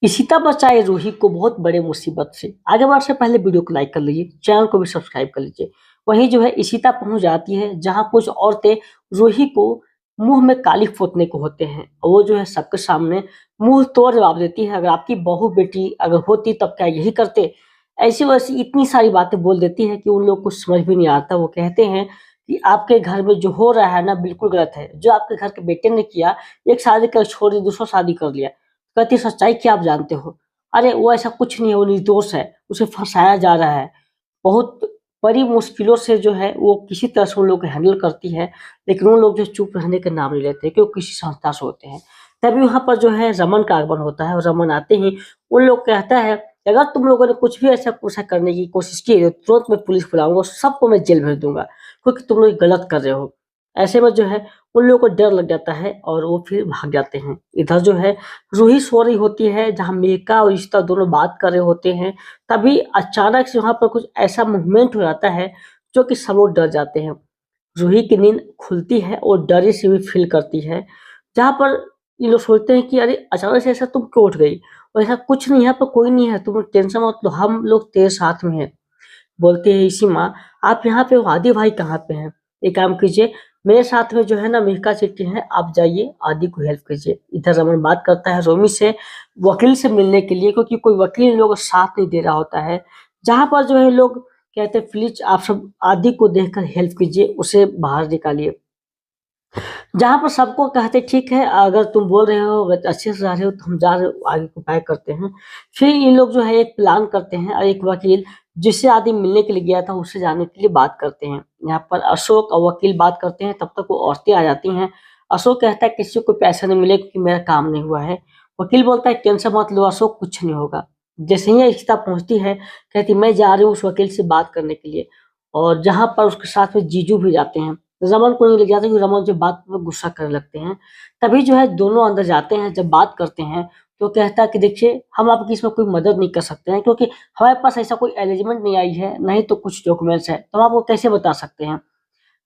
इशिता बचाए रूही को बहुत बड़े मुसीबत से। आगे बढ़ने से पहले वीडियो को लाइक कर लीजिए, चैनल को भी सब्सक्राइब कर लीजिए। वहीं जो है इशिता पहुंच जाती है जहां कुछ औरतें रूही को मुंह में काली पोतने को होते हैं और वो जो है सबके सामने मुंह तोड़ जवाब देती है, अगर आपकी बहू बेटी अगर होती तब क्या यही करते। ऐसी वैसी इतनी सारी बातें बोल देती है कि उन लोग को समझ भी नहीं आता। वो कहते हैं कि आपके घर में जो हो रहा है ना बिल्कुल गलत है। जो आपके घर के बेटे ने किया, एक शादी कर छोड़ दी, दूसरा शादी कर लिया। कहती सच्चाई क्या आप जानते हो? अरे वो ऐसा कुछ नहीं है, वो निर्दोष है, उसे फँसाया जा रहा है। बहुत बड़ी मुश्किलों से जो है वो किसी तरह से उन लोग को हैंडल करती है, लेकिन वो लोग जो चुप रहने का नाम नहीं लेते क्योंकि किसी संस्था से होते हैं। तभी वहाँ पर जो है रमन का आगमन होता है और रमन आते ही उन लोग कहता है कि अगर तुम लोगों ने कुछ भी ऐसा करने की कोशिश की है, तो तुरंत मैं पुलिस बुलाऊँगा और सबको मैं जेल भेज दूँगा क्योंकि तुम लोग गलत कर रहे हो। ऐसे में जो है उन लोगों को डर लग जाता है और वो फिर भाग जाते हैं। इधर जो है रूही सो रही होती है जहाँ मेका और इशिता दोनों बात कर रहे होते हैं। तभी अचानक से वहाँ पर कुछ ऐसा मूवमेंट हो जाता है जो कि सब लोग डर जाते हैं। रूही की नींद खुलती है और डरी सी भी फील करती है। जहाँ पर ये लोग सोचते हैं कि अरे अचानक से ऐसा तुम क्यों उठ गई? और ऐसा कुछ नहीं है, यहाँ पर कोई नहीं है, तुम टेंशन मत लो, हम लोग तेरे साथ में हैं। बोलती है इसी माँ, आप यहाँ पे हो, आदि भाई कहाँ पे हैं? एक काम कीजिए, मेरे साथ में जो है ना मिल्खा सिटी है, आप जाइए आदि को हेल्प कीजिए। इधर रमन बात करता है रोमी से, वकील से मिलने के लिए, क्योंकि कोई वकील इन लोगों को साथ नहीं दे रहा होता है। जहाँ पर जो है लोग कहते हैं प्लीज आप सब आदि को देखकर हेल्प कीजिए, उसे बाहर निकालिए। जहाँ पर सबको कहते ठीक है, अगर तुम बोल रहे हो, अगर अच्छे से जा रहे हो तो हम जा रहे हो, आगे को उपाय करते हैं। फिर इन लोग जो है एक प्लान करते हैं और एक वकील जिससे आदि मिलने के लिए गया था उससे जाने के लिए बात करते हैं। यहाँ पर अशोक और वकील बात करते हैं, तब तक वो औरतें आ जाती हैं। अशोक कहता है किसी को पैसा नहीं मिले क्योंकि मेरा काम नहीं हुआ है। वकील बोलता है टेंशन मत लो अशोक, कुछ नहीं होगा। जैसे ही इशिता पहुंचती है, कहती मैं जा रही हूँ उस वकील से बात करने के लिए। और जहाँ पर उसके साथ में जीजू भी जाते हैं। रमन को नहीं लग जाता क्योंकि रमन जब बात पे गुस्सा करने लगते हैं। तभी जो है दोनों अंदर जाते हैं, जब बात करते हैं तो कहता है कि देखिए हम आपकी इसमें कोई मदद नहीं कर सकते हैं क्योंकि हमारे पास ऐसा कोई अरेंजमेंट नहीं आई है, नहीं तो कुछ डॉक्यूमेंट्स है, तो हम आपको कैसे बता सकते हैं।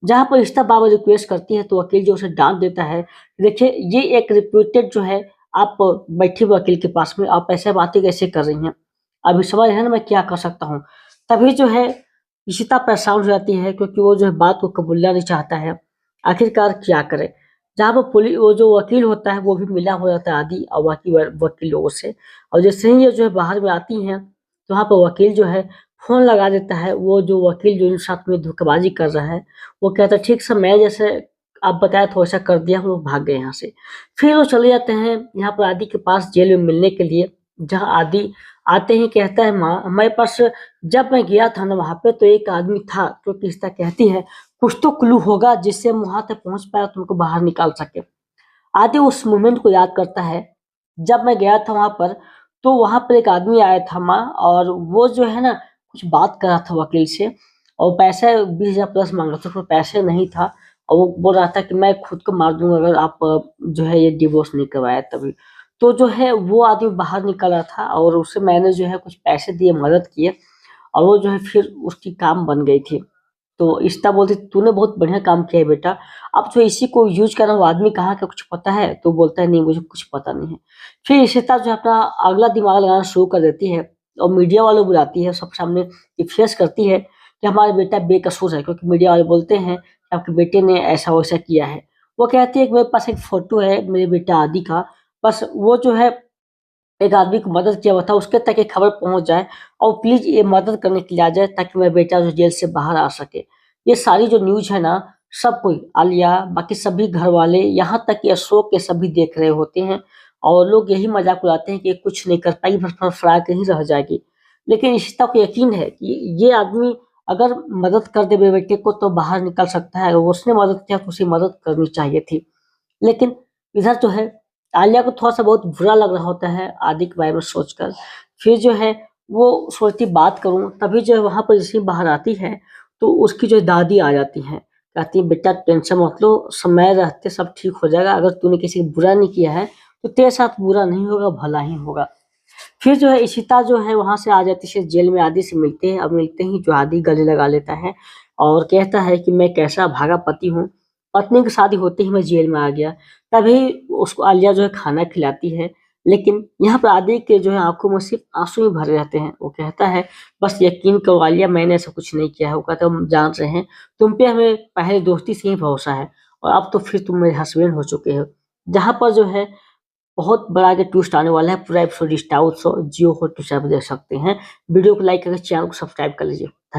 जहाँ पर इश्ता बाबा रिक्वेस्ट करती है तो वकील जो उसे डांट देता है, देखिए ये एक रिप्यूटेड जो है, आप बैठे हुए वकील के पास में आप ऐसे बातें कैसे कर रही हैं, अभी समझ रहे हैं ना मैं क्या कर सकता हूँ। तभी जो है इशिता परेशान हो जाती है क्योंकि वो जो है बात को कबूलना नहीं चाहता है, आखिरकार क्या करे। जहाँ पर पुलिस वो जो वकील होता है वो भी मिला हो जाता है आदि और बाकी वकील लोगों से। और जैसे ही ये जो है बाहर में आती हैं तो वहाँ पर वकील जो है फोन लगा देता है, वो जो वकील जो इनके साथ में धोखेबाजी कर रहा है वो कहता है ठीक सर, मैं जैसे आप बताया था वैसा कर दिया, हम लोग भाग गए यहाँ से। फिर वो चले जाते हैं यहाँ पर आदि के पास जेल में मिलने के लिए। जहाँ आदि आते ही कहता है माँ हमारे पास, जब मैं गया था ना वहाँ पे तो एक आदमी था, जो कि इशिता कहती है कुछ तो क्लू होगा जिससे हम वहां तक पहुंच पाए, तुमको बाहर निकाल सके। आदि उस मोमेंट को याद करता है, जब मैं गया था वहां पर तो वहां पर एक आदमी आया था माँ, और वो जो है ना कुछ बात कर रहा था वकील से और पैसे 20,000 प्लस मांग रहा था, पर पैसे नहीं था। और वो बोल रहा था कि मैं खुद को मार दूंगा अगर आप जो है ये डिवोर्स नहीं करवाया तभी। तो जो है वो आदमी बाहर निकल रहा था और उसे मैंने जो है कुछ पैसे दिए, मदद किए, और वो जो है फिर उसकी काम बन गई थी। तो इशिता बोलती तूने बहुत बढ़िया काम किया है बेटा, अब जो इसी को यूज कर रहा वो आदमी कहाँ का कुछ पता है? तो बोलता है नहीं मुझे कुछ पता नहीं है। फिर इशिता जो है अपना अगला दिमाग लगाना शुरू कर देती है और मीडिया वालों को बुलाती है, सब सामने फेस करती है कि हमारा बेटा बेकसूर है, क्योंकि मीडिया वाले बोलते हैं कि आपके बेटे ने ऐसा वैसा किया है। वो कहती है कि मेरे पास एक फोटो है मेरे बेटा आदि का, बस वो जो है एक आदमी को मदद किया हुआ था उसके तक ये खबर पहुंच जाए और प्लीज ये मदद करने के लिए आ जाए ताकि मेरा बेटा जो जेल से बाहर आ सके। ये सारी जो न्यूज है ना, सब कोई आलिया बाकी सभी घर वाले यहाँ तक कि अशोक के सभी देख रहे होते हैं और लोग यही मजाक उड़ाते हैं कि ये कुछ नहीं कर पाई, बस फड़फड़ा के ही रह जाएगी। लेकिन इशिता को यकीन है कि ये आदमी अगर मदद कर दे मेरे बेटे को तो बाहर निकल सकता है, अगर उसने मदद किया तो उसे मदद करनी चाहिए थी। लेकिन इधर जो है आलिया को थोड़ा-सा बहुत बुरा लग रहा होता है आदि के बारे में सोचकर। फिर जो है वो सोचती बात करूँ, तभी जो है वहाँ पर जैसे ही बाहर आती है तो उसकी जो दादी आ जाती हैं। कहती हैं बेटा टेंशन मत लो, समय रहते सब ठीक हो जाएगा, अगर तूने किसी को बुरा नहीं किया है तो तेरे साथ बुरा नहीं होगा, भला ही होगा। फिर जो है इशिता जो है वहाँ से आ जाती है जेल में, आदि से मिलते हैं। अब मिलते ही जो आदि गले लगा लेता है और कहता है कि मैं कैसा भागा पति हूँ, पत्नी की शादी होते ही मैं जेल में आ गया। तभी उसको आलिया जो है खाना खिलाती है, लेकिन यहाँ पर आदि के जो है आंखों में सिर्फ आंसू ही भरे रहते हैं। वो कहता है, बस यकीन करो आलिया, मैंने ऐसा कुछ नहीं किया है। वो कहता है, हम जान रहे हैं तुम पे हमें पहले दोस्ती से ही भरोसा है, और अब तो फिर तुम मेरे हस्बैंड हो चुके हो। जहाँ पर जो है बहुत बड़ा आगे ट्विस्ट आने वाला है। पूरा एपिसोड जियो हॉटस्टार पर देख सकते हैं। वीडियो को लाइक करके चैनल को सब्सक्राइब कर लीजिए।